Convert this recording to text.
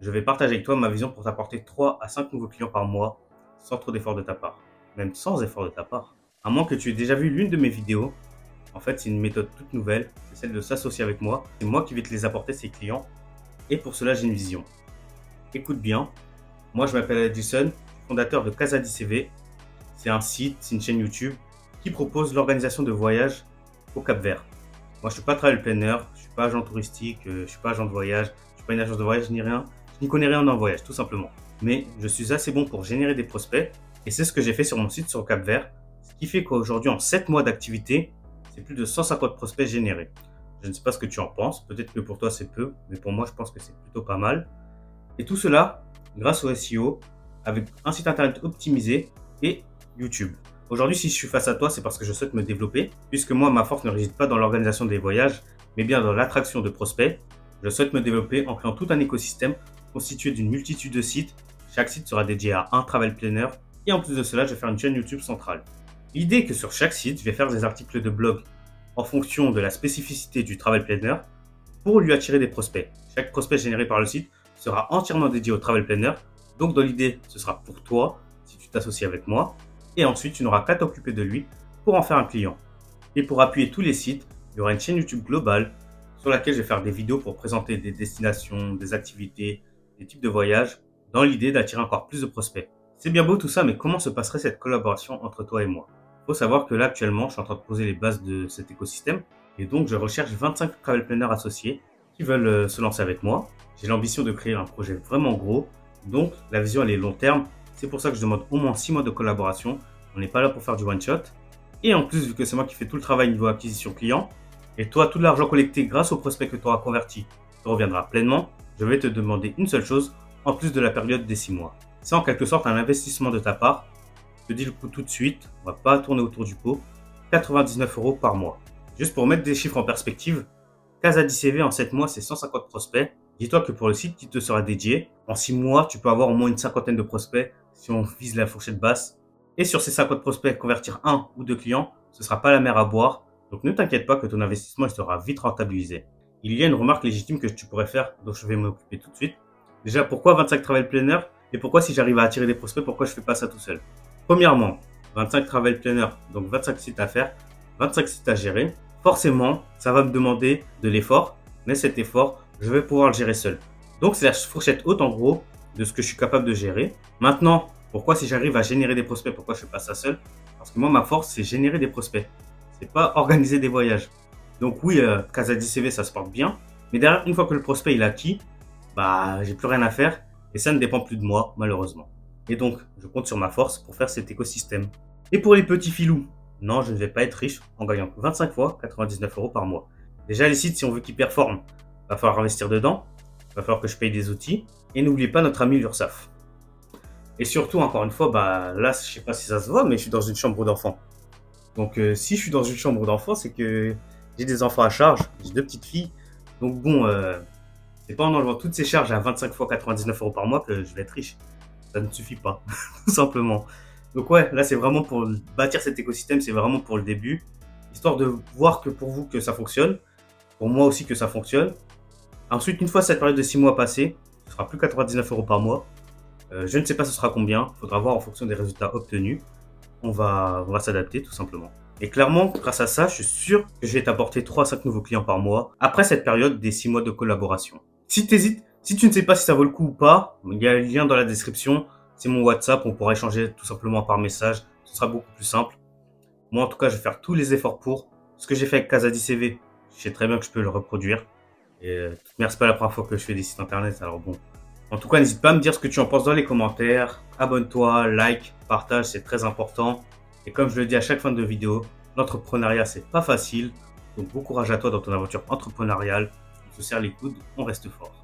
je vais partager avec toi ma vision pour t'apporter 3 à 5 nouveaux clients par mois sans trop d'efforts de ta part. Même sans effort de ta part. À moins que tu aies déjà vu l'une de mes vidéos, en fait, c'est une méthode toute nouvelle, c'est celle de s'associer avec moi. C'est moi qui vais te les apporter, ces clients, et pour cela, j'ai une vision. Écoute bien, moi je m'appelle Edison, fondateur de Casadicv. C'est un site, c'est une chaîne YouTube qui propose l'organisation de voyages au Cap-Vert. Moi, je suis pas travel planner, je suis pas agent touristique, je suis pas agent de voyage, je suis pas une agence de voyage ni rien. Je n'y connais rien en voyage, tout simplement. Mais je suis assez bon pour générer des prospects et c'est ce que j'ai fait sur mon site sur le Cap-Vert. Ce qui fait qu'aujourd'hui, en 7 mois d'activité, c'est plus de 150 prospects générés. Je ne sais pas ce que tu en penses, peut-être que pour toi c'est peu, mais pour moi je pense que c'est plutôt pas mal. Et tout cela grâce au SEO, avec un site internet optimisé et YouTube. Aujourd'hui, si je suis face à toi, c'est parce que je souhaite me développer, puisque moi, ma force ne réside pas dans l'organisation des voyages, mais bien dans l'attraction de prospects. Je souhaite me développer en créant tout un écosystème constitué d'une multitude de sites. Chaque site sera dédié à un travel planner, et en plus de cela, je vais faire une chaîne YouTube centrale. L'idée est que sur chaque site, je vais faire des articles de blog en fonction de la spécificité du travel planner pour lui attirer des prospects. Chaque prospect généré par le site sera entièrement dédié au travel planner. Donc dans l'idée, ce sera pour toi si tu t'associes avec moi. Et ensuite, tu n'auras qu'à t'occuper de lui pour en faire un client. Et pour appuyer tous les sites, il y aura une chaîne YouTube globale sur laquelle je vais faire des vidéos pour présenter des destinations, des activités, des types de voyages, dans l'idée d'attirer encore plus de prospects. C'est bien beau tout ça, mais comment se passerait cette collaboration entre toi et moi? Il faut savoir que là, actuellement, je suis en train de poser les bases de cet écosystème. Et donc, je recherche 25 travel planners associés qui veulent se lancer avec moi. J'ai l'ambition de créer un projet vraiment gros. Donc, la vision, elle est long terme. C'est pour ça que je demande au moins 6 mois de collaboration. On n'est pas là pour faire du one-shot. Et en plus, vu que c'est moi qui fais tout le travail niveau acquisition client, et toi, tout l'argent collecté grâce aux prospects que tu auras convertis te reviendra pleinement, je vais te demander une seule chose, en plus de la période des 6 mois. C'est en quelque sorte un investissement de ta part. Je te dis le coût tout de suite, on va pas tourner autour du pot. 99 € par mois. Juste pour mettre des chiffres en perspective, Casadicv en 7 mois, c'est 150 prospects. Dis-toi que pour le site qui te sera dédié, en 6 mois, tu peux avoir au moins une cinquantaine de prospects si on vise la fourchette basse. Et sur ces 50 prospects, convertir un ou deux clients, ce sera pas la mer à boire. Donc ne t'inquiète pas que ton investissement il sera vite rentabilisé. Il y a une remarque légitime que tu pourrais faire, dont je vais m'occuper tout de suite. Déjà, pourquoi 25 travel planners? Et pourquoi si j'arrive à attirer des prospects, pourquoi je fais pas ça tout seul? Premièrement, 25 travel planners, donc 25 sites à faire, 25 sites à gérer. Forcément, ça va me demander de l'effort, mais cet effort, je vais pouvoir le gérer seul. Donc c'est la fourchette haute en gros de ce que je suis capable de gérer. Maintenant, pourquoi si j'arrive à générer des prospects, pourquoi je fais pas ça seul? Parce que moi, ma force, c'est générer des prospects. C'est pas organiser des voyages. Donc oui, Casadicv, ça se porte bien. Mais derrière, une fois que le prospect il est acquis, bah, j'ai plus rien à faire. Et ça ne dépend plus de moi, malheureusement. Et donc, je compte sur ma force pour faire cet écosystème. Et pour les petits filous, non, je ne vais pas être riche en gagnant 25 fois 99 € par mois. Déjà, les sites, si on veut qu'ils performent, va falloir investir dedans. Va falloir que je paye des outils. Et n'oubliez pas notre ami l'URSSAF. Et surtout, encore une fois, bah là, je sais pas si ça se voit, mais je suis dans une chambre d'enfant. Donc, si je suis dans une chambre d'enfant, c'est que j'ai des enfants à charge. J'ai 2 petites filles. Donc bon, c'est pas en enlevant toutes ces charges à 25 fois 99 € par mois que je vais être riche. Ça ne suffit pas, tout simplement. Donc ouais, là c'est vraiment pour bâtir cet écosystème, c'est vraiment pour le début. Histoire de voir que pour vous que ça fonctionne, pour moi aussi que ça fonctionne. Ensuite, une fois cette période de 6 mois passée, ce sera plus 99 € par mois. Je ne sais pas ce sera combien, il faudra voir en fonction des résultats obtenus. On va s'adapter tout simplement. Et clairement, grâce à ça, je suis sûr que je vais t'apporter 3 à 5 nouveaux clients par mois après cette période des 6 mois de collaboration. Si tu hésites, si tu ne sais pas si ça vaut le coup ou pas, il y a le lien dans la description. C'est mon WhatsApp, on pourra échanger tout simplement par message. Ce sera beaucoup plus simple. Moi, en tout cas, je vais faire tous les efforts pour. Ce que j'ai fait avec Casadicv, je sais très bien que je peux le reproduire. Et c'est pas la première fois que je fais des sites internet, alors bon. En tout cas, n'hésite pas à me dire ce que tu en penses dans les commentaires. Abonne-toi, like, partage, c'est très important. Et comme je le dis à chaque fin de vidéo, l'entrepreneuriat, c'est pas facile. Donc bon courage à toi dans ton aventure entrepreneuriale. On se serre les coudes, on reste fort.